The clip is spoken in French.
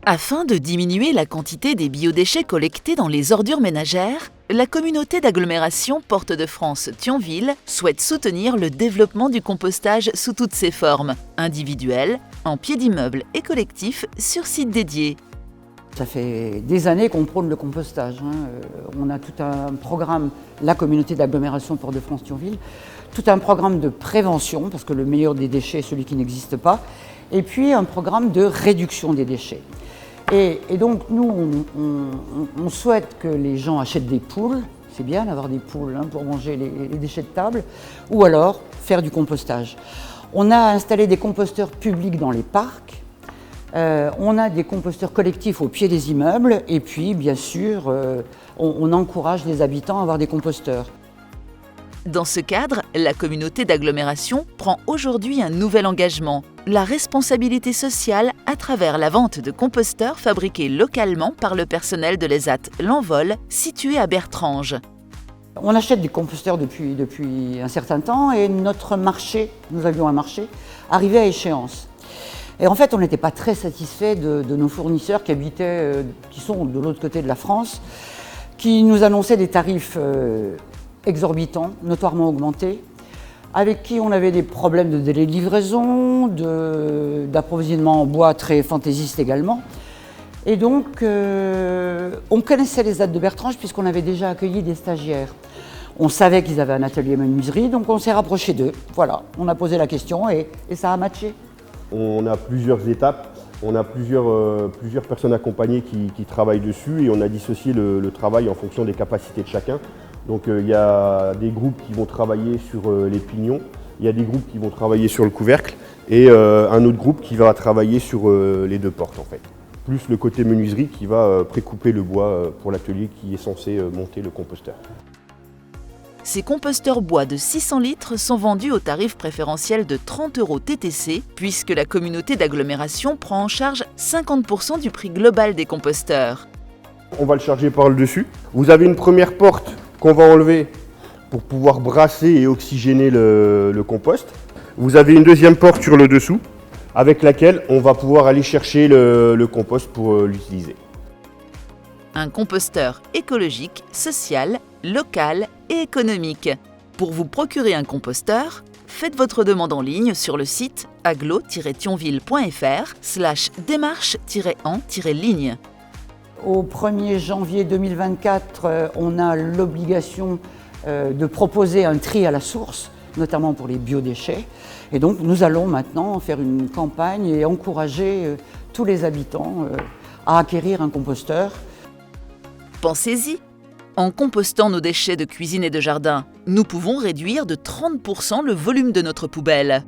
Afin de diminuer la quantité des biodéchets collectés dans les ordures ménagères, la communauté d'agglomération Porte de France Thionville souhaite soutenir le développement du compostage sous toutes ses formes, individuel, en pied d'immeuble et collectif sur site dédié. Ça fait des années qu'on prône le compostage. On a tout un programme, la communauté d'agglomération Porte de France Thionville, tout un programme de prévention, parce que le meilleur des déchets est celui qui n'existe pas, et puis un programme de réduction des déchets. Et donc nous, on souhaite que les gens achètent des poules, c'est bien d'avoir des poules pour manger les déchets de table, ou alors faire du compostage. On a installé des composteurs publics dans les parcs, on a des composteurs collectifs au pied des immeubles, et puis bien sûr, on encourage les habitants à avoir des composteurs. Dans ce cadre, la communauté d'agglomération prend aujourd'hui un nouvel engagement, la responsabilité sociale à travers la vente de composteurs fabriqués localement par le personnel de l'ESAT L'Envol, situé à Bertrange. On achète des composteurs depuis un certain temps et notre marché, nous avions un marché, arrivait à échéance. Et en fait, on n'était pas très satisfait de nos fournisseurs qui sont de l'autre côté de la France, qui nous annonçaient des tarifs exorbitants, notoirement augmentés, avec qui on avait des problèmes de délai de livraison, d'approvisionnement en bois très fantaisiste également. Et donc, on connaissait les ZAD de Bertrange puisqu'on avait déjà accueilli des stagiaires. On savait qu'ils avaient un atelier menuiserie, donc on s'est rapproché d'eux. Voilà, on a posé la question et ça a matché. On a plusieurs étapes, on a plusieurs personnes accompagnées qui travaillent dessus et on a dissocié le travail en fonction des capacités de chacun. Donc il y a des groupes qui vont travailler sur les pignons, il y a des groupes qui vont travailler sur le couvercle et un autre groupe qui va travailler sur les deux portes en fait. Plus le côté menuiserie qui va précouper le bois pour l'atelier qui est censé monter le composteur. Ces composteurs bois de 600 litres sont vendus au tarif préférentiel de 30 € TTC, puisque la communauté d'agglomération prend en charge 50% du prix global des composteurs. On va le charger par le dessus. Vous avez une première porte qu'on va enlever pour pouvoir brasser et oxygéner le compost. Vous avez une deuxième porte sur le dessous avec laquelle on va pouvoir aller chercher le compost pour l'utiliser. Un composteur écologique, social, local et économique. Pour vous procurer un composteur, faites votre demande en ligne sur le site agglo-thionville.fr/démarche-en-ligne. Au 1er janvier 2024, on a l'obligation de proposer un tri à la source, notamment pour les biodéchets. Et donc nous allons maintenant faire une campagne et encourager tous les habitants à acquérir un composteur. Pensez-y! En compostant nos déchets de cuisine et de jardin, nous pouvons réduire de 30% le volume de notre poubelle.